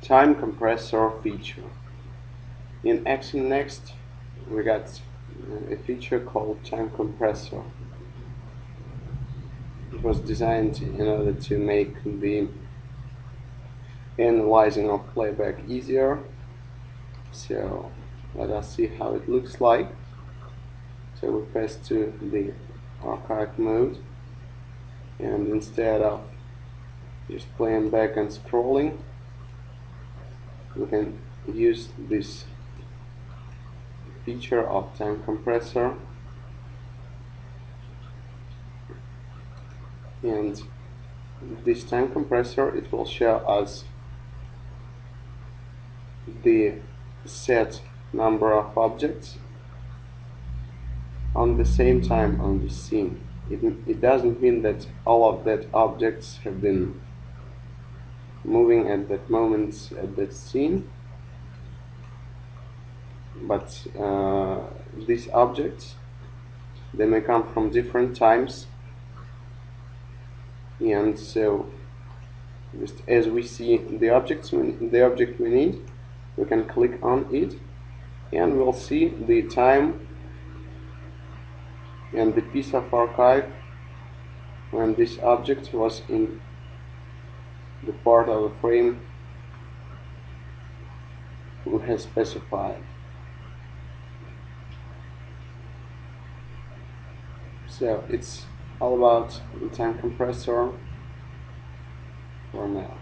time compressor feature. In Action Next, we got a feature called time compressor. It was designed in order to make the analyzing of playback easier. So let us see how it looks like. So we press to the archive mode, and instead of just playing back and scrolling, we can use this feature of time compressor, and this time compressor, it will show us the set number of objects on the same time on the scene. It doesn't mean that all of that objects have been moving at that moment at that scene, but these objects, they may come from different times, and so just as we see the object we need, we can click on it and we'll see the time and the piece of archive when this object was in the part of the frame we have specified. So it's all about the time compressor for now.